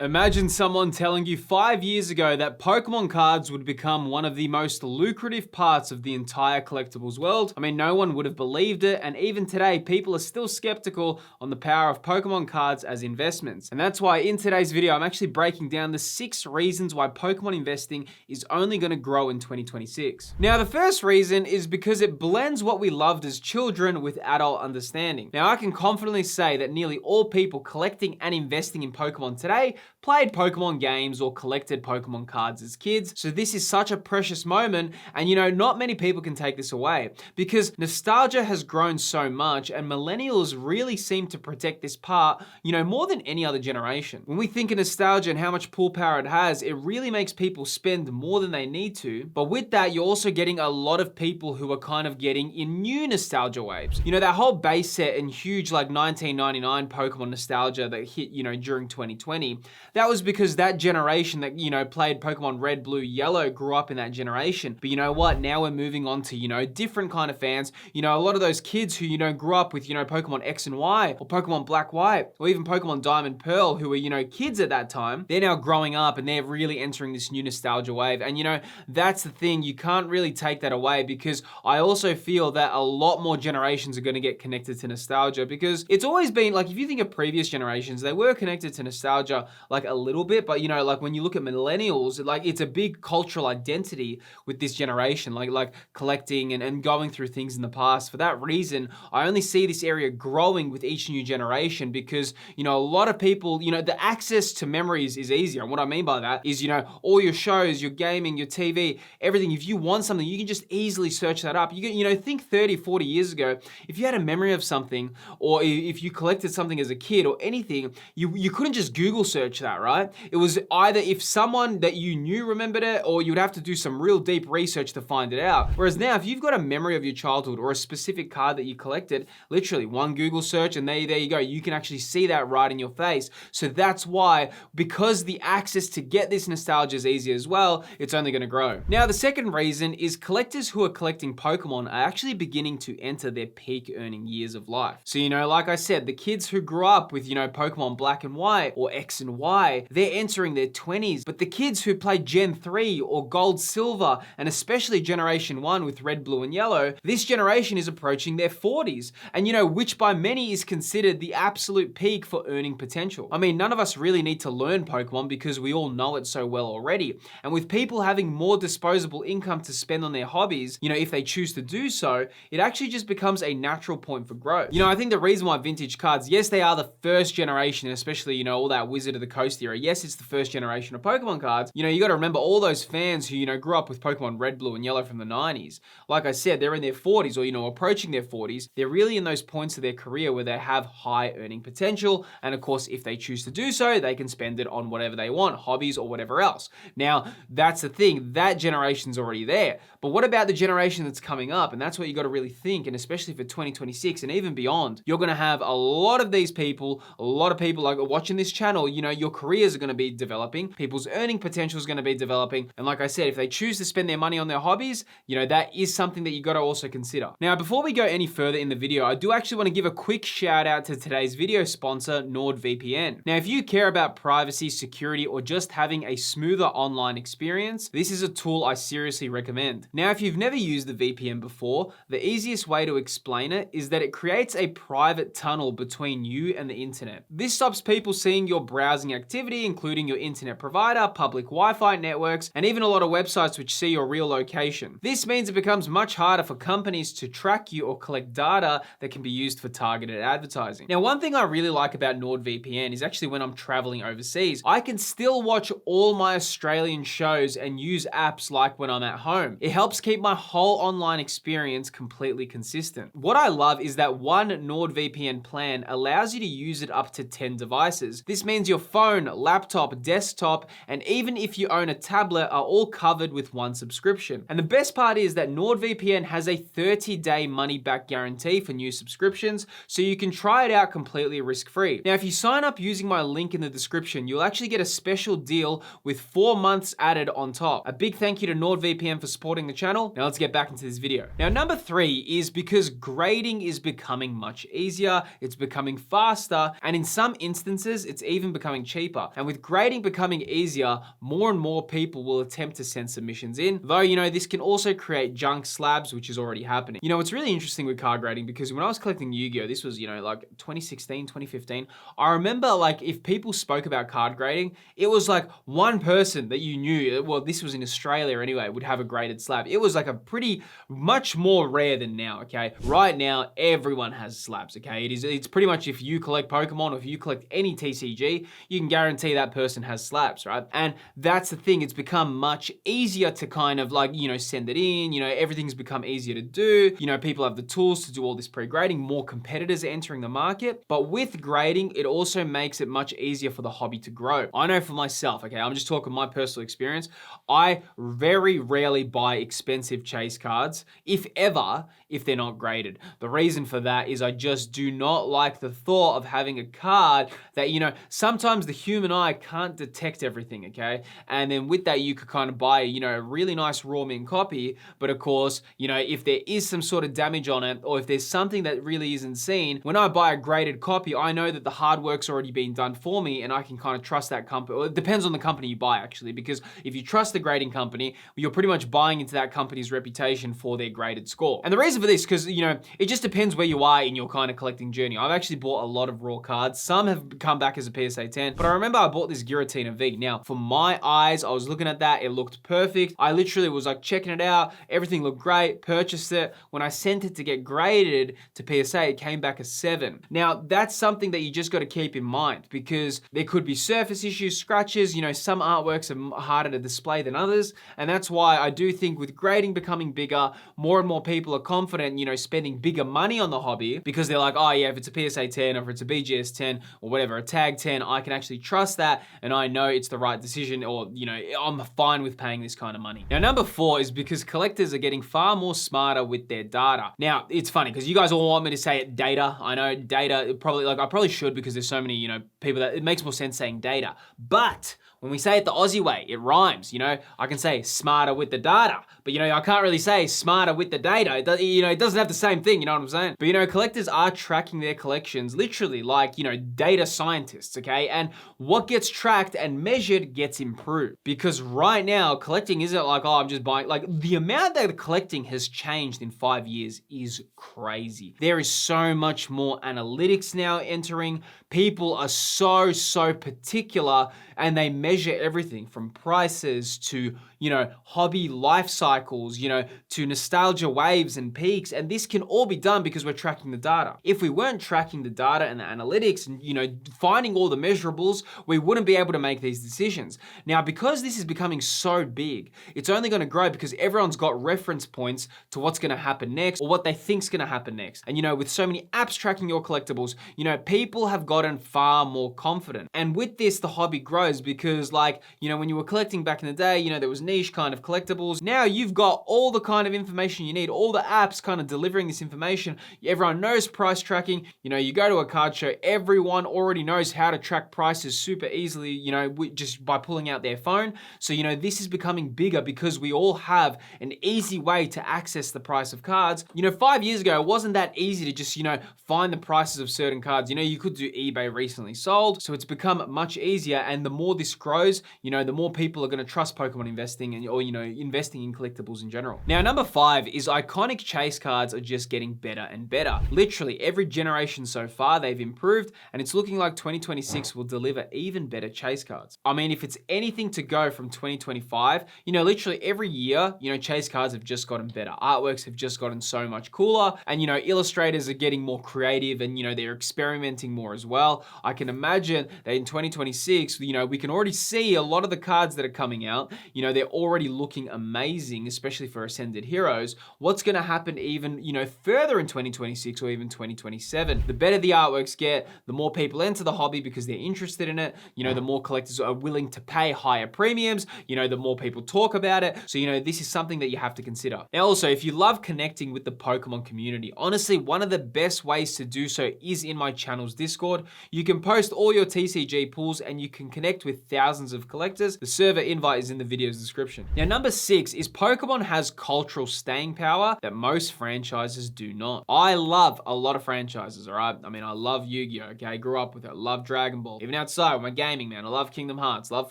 Imagine someone telling you 5 years ago that Pokemon cards would become one of the most lucrative parts of the entire collectibles world. I mean, no one would have believed it, and even today, people are still skeptical on the power of Pokemon cards as investments. And that's why in today's video, I'm actually breaking down the 6 reasons why Pokemon investing is only going to grow in 2026. Now, the first reason is because it blends what we loved as children with adult understanding. Now, I can confidently say that nearly all people collecting and investing in Pokemon today played Pokemon games or collected Pokemon cards as kids. So this is such a precious moment, and not many people can take this away because nostalgia has grown so much, and millennials really seem to protect this part, more than any other generation. When we think of nostalgia and how much pull power it has, it really makes people spend more than they need to. But with that, you're also getting a lot of people who are kind of getting in new nostalgia waves. That whole base set and huge 1999 Pokemon nostalgia that hit, during 2020. That was because that generation that, played Pokemon Red, Blue, Yellow grew up in that generation. But you know what? Now we're moving on to, different kind of fans. A lot of those kids who, grew up with, Pokemon X and Y or Pokemon Black, White, or even Pokemon Diamond, Pearl, who were, kids at that time. They're now growing up and they're really entering this new nostalgia wave. And, that's the thing. You can't really take that away because I also feel that a lot more generations are going to get connected to nostalgia because it's always been, if you think of previous generations, they were connected to nostalgia, a little bit, but when you look at millennials, it's a big cultural identity with this generation, like collecting and going through things in the past. For that reason, I only see this area growing with each new generation because, a lot of people, the access to memories is easier. And what I mean by that is, all your shows, your gaming, your TV, everything, if you want something, you can just easily search that up. You can, think 30, 40 years ago, if you had a memory of something, or if you collected something as a kid or anything, you couldn't just Google search that, right? It was either if someone that you knew remembered it, or you'd have to do some real deep research to find it out. Whereas now, if you've got a memory of your childhood or a specific card that you collected, literally one Google search and there you go. You can actually see that right in your face. So that's why, because the access to get this nostalgia is easy as well, it's only going to grow. Now, the second reason is collectors who are collecting Pokemon are actually beginning to enter their peak earning years of life. So, like I said, the kids who grew up with, Pokemon Black and White or X and Y, they're entering their 20s. But the kids who played Gen 3 or Gold, Silver, and especially Generation 1 with Red, Blue, and Yellow, this generation is approaching their 40s. And which by many is considered the absolute peak for earning potential. I mean, none of us really need to learn Pokemon because we all know it so well already. And with people having more disposable income to spend on their hobbies, if they choose to do so, it actually just becomes a natural point for growth. I think the reason why vintage cards, yes, they are the first generation, especially, all that Wizard of the Coast era. Yes, it's the first generation of Pokemon cards. You got to remember all those fans who, grew up with Pokemon Red, Blue, and Yellow from the 90s. Like I said, they're in their 40s or, approaching their 40s. They're really in those points of their career where they have high earning potential. And of course, if they choose to do so, they can spend it on whatever they want, hobbies or whatever else. Now, that's the thing. That generation's already there. But what about the generation that's coming up? And that's what you got to really think. And especially for 2026 and even beyond, you're going to have a lot of these people, a lot of people like watching this channel, your careers are going to be developing, people's earning potential is going to be developing. And like I said, if they choose to spend their money on their hobbies, that is something that you got to also consider. Now, before we go any further in the video, I do actually want to give a quick shout out to today's video sponsor, NordVPN. Now, if you care about privacy, security, or just having a smoother online experience, this is a tool I seriously recommend. Now, if you've never used the VPN before, the easiest way to explain it is that it creates a private tunnel between you and the internet. This stops people seeing your browsing activity, including your internet provider, public Wi-Fi networks, and even a lot of websites which see your real location. This means it becomes much harder for companies to track you or collect data that can be used for targeted advertising. Now, one thing I really like about NordVPN is actually when I'm traveling overseas, I can still watch all my Australian shows and use apps like when I'm at home. It helps keep my whole online experience completely consistent. What I love is that one NordVPN plan allows you to use it up to 10 devices. This means your phone, laptop, desktop, and even if you own a tablet are all covered with one subscription. And the best part is that NordVPN has a 30-day money-back guarantee for new subscriptions, so you can try it out completely risk-free. Now, if you sign up using my link in the description, you'll actually get a special deal with 4 months added on top. A big thank you to NordVPN for supporting the channel. Now let's get back into this video. Now, number 3 is because grading is becoming much easier, it's becoming faster, and in some instances, it's even becoming cheaper. And with grading becoming easier, more and more people will attempt to send submissions in, though, you know, this can also create junk slabs, which is already happening. You know, it's really interesting with card grading because when I was collecting Yu-Gi-Oh, this was, you know, like 2016, 2015, I remember like if people spoke about card grading, it was like one person that you knew, well, this was in Australia anyway, would have a graded slab. It was like a pretty much more rare than now, okay? Right now, everyone has slabs, okay? It's pretty much if you collect Pokemon or if you collect any TCG, you can guarantee that person has slabs, right? And that's the thing, it's become much easier to kind of like, you know, send it in, you know, everything's become easier to do. You know, people have the tools to do all this pre-grading, more competitors are entering the market. But with grading, it also makes it much easier for the hobby to grow. I know for myself, okay, I'm just talking my personal experience, I very rarely buy expensive chase cards, if ever, if they're not graded. The reason for that is I just do not like the thought of having a card that, you know, sometimes the human eye can't detect everything, okay? And then with that, you could kind of buy, you know, a really nice raw mint copy, but of course, you know, if there is some sort of damage on it, or if there's something that really isn't seen, when I buy a graded copy, I know that the hard work's already been done for me and I can kind of trust that company. Well, it depends on the company you buy actually, because if you trust the grading company, you're pretty much buying into that company's reputation for their graded score. And the reason for this, because, you know, it just depends where you are in your kind of collecting journey. I've actually bought a lot of raw cards. Some have come back as a PSA 10, but I remember I bought this Giratina V. Now, for my eyes, I was looking at that, it looked perfect. I literally was like checking it out, everything looked great, purchased it. When I sent it to get graded to PSA, it came back a 7. Now, that's something that you just got to keep in mind because there could be surface issues, scratches, you know, some artworks are harder to display than others. And that's why I do think with grading becoming bigger, more and more people are confident, you know, spending bigger money on the hobby because they're like, oh yeah, if it's a PSA 10 or if it's a BGS 10 or whatever, a tag 10, I can actually trust that and I know it's the right decision, or, you know, I'm fine with paying this kind of money. Now, number 4 is because collectors are getting far more smarter with their data. Now, it's funny because you guys all want me to say it data. I know data, probably, like I probably should because there's so many, you know, people that it makes more sense saying data. But when we say it the Aussie way, it rhymes, you know? I can say smarter with the data, but you know, I can't really say smarter with the data. It doesn't have the same thing, you know what I'm saying? But you know, collectors are tracking their collections literally like, you know, data scientists, okay? And what gets tracked and measured gets improved. Because right now, collecting isn't like, oh, I'm just buying, like the amount that collecting has changed in 5 years is crazy. There is so much more analytics now entering. People are so particular and they measure everything from prices to, you know, hobby life cycles, you know, to nostalgia waves and peaks. And this can all be done because we're tracking the data. If we weren't tracking the data and the analytics and, you know, finding all the measurables, we wouldn't be able to make these decisions. Now, because this is becoming so big, it's only going to grow because everyone's got reference points to what's going to happen next or what they think's going to happen next. And, you know, with so many apps tracking your collectibles, you know, people have gotten far more confident. And with this, the hobby grows because, like, you know, when you were collecting back in the day, you know, there was niche kind of collectibles. Now you've got all the kind of information you need, all the apps kind of delivering this information. Everyone knows price tracking. You know, you go to a card show, everyone already knows how to track prices super easily, you know, just by pulling out their phone. So, you know, this is becoming bigger because we all have an easy way to access the price of cards. You know, 5 years ago, it wasn't that easy to just, you know, find the prices of certain cards. You know, you could do eBay recently sold. So it's become much easier. And the more this grows, you know, the more people are going to trust Pokemon investing and, or, you know, investing in collectibles in general. Now, number 5 is iconic chase cards are just getting better and better. Literally every generation so far, they've improved and it's looking like 2026 will deliver even better chase cards. I mean, if it's anything to go from 2025, you know, literally every year, you know, chase cards have just gotten better. Artworks have just gotten so much cooler and, you know, illustrators are getting more creative and, you know, they're experimenting more as well. I can imagine that in 2026, you know, we can already see a lot of the cards that are coming out, you know, they're already looking amazing, especially for Ascended Heroes. What's going to happen even, you know, further in 2026 or even 2027? The better the artworks get, the more people enter the hobby because they're interested in it. You know, the more collectors are willing to pay higher premiums, you know, the more people talk about it. So, you know, this is something that you have to consider. Now, also, if you love connecting with the Pokemon community, honestly, one of the best ways to do so is in my channel's Discord. You can post all your TCG pools and you can connect with thousands of collectors. The server invite is in the video's description. description. Now, number 6 is Pokemon has cultural staying power that most franchises do not. I love a lot of franchises, all right? I mean, I love Yu-Gi-Oh, okay? I grew up with it. I love Dragon Ball. Even outside with my gaming, man, I love Kingdom Hearts, love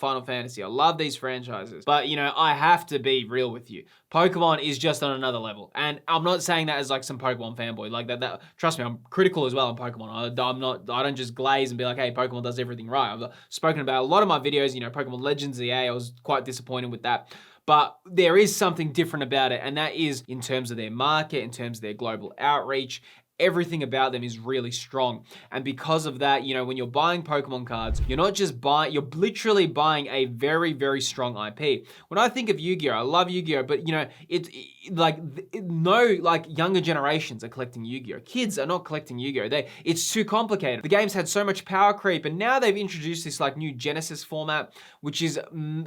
Final Fantasy. I love these franchises. But, you know, I have to be real with you. Pokemon is just on another level. And I'm not saying that as like some Pokemon fanboy. Like that trust me, I'm critical as well on Pokemon. I don't just glaze and be like, hey, Pokemon does everything right. I've spoken about a lot of my videos, you know, Pokemon Legends EA, I was quite disappointed with that. But there is something different about it, and that is in terms of their market, in terms of their global outreach. Everything about them is really strong. And because of that, you know, when you're buying Pokemon cards, you're not just buying, you're literally buying a very, very strong IP. When I think of Yu-Gi-Oh, I love Yu-Gi-Oh, but you know, younger generations are collecting Yu-Gi-Oh. Kids are not collecting Yu-Gi-Oh. It's too complicated. The game's had so much power creep, and now they've introduced this like new Genesis format, which is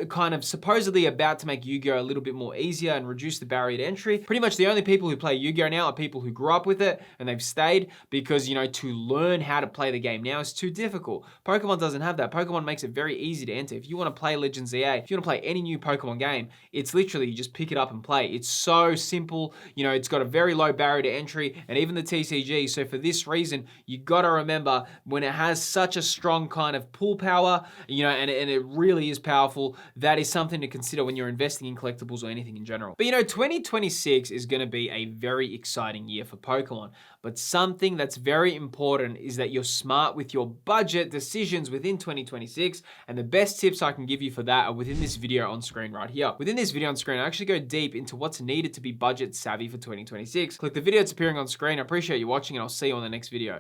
kind of supposedly about to make Yu-Gi-Oh a little bit more easier and reduce the barrier to entry. Pretty much the only people who play Yu-Gi-Oh now are people who grew up with it, and they've stayed because, you know, to learn how to play the game now is too difficult. Pokemon doesn't have that. Pokemon makes it very easy to enter. If you want to play Legends EA, if you want to play any new Pokemon game, it's literally you just pick it up and play. It's so simple. You know, it's got a very low barrier to entry, and even the TCG. So for this reason, you got to remember when it has such a strong kind of pull power, you know, and it really is powerful, that is something to consider when you're investing in collectibles or anything in general. But you know, 2026 is going to be a very exciting year for Pokemon. But something that's very important is that you're smart with your budget decisions within 2026. And the best tips I can give you for that are within this video on screen right here. Within this video on screen, I actually go deep into what's needed to be budget savvy for 2026. Click the video that's appearing on screen. I appreciate you watching, and I'll see you on the next video.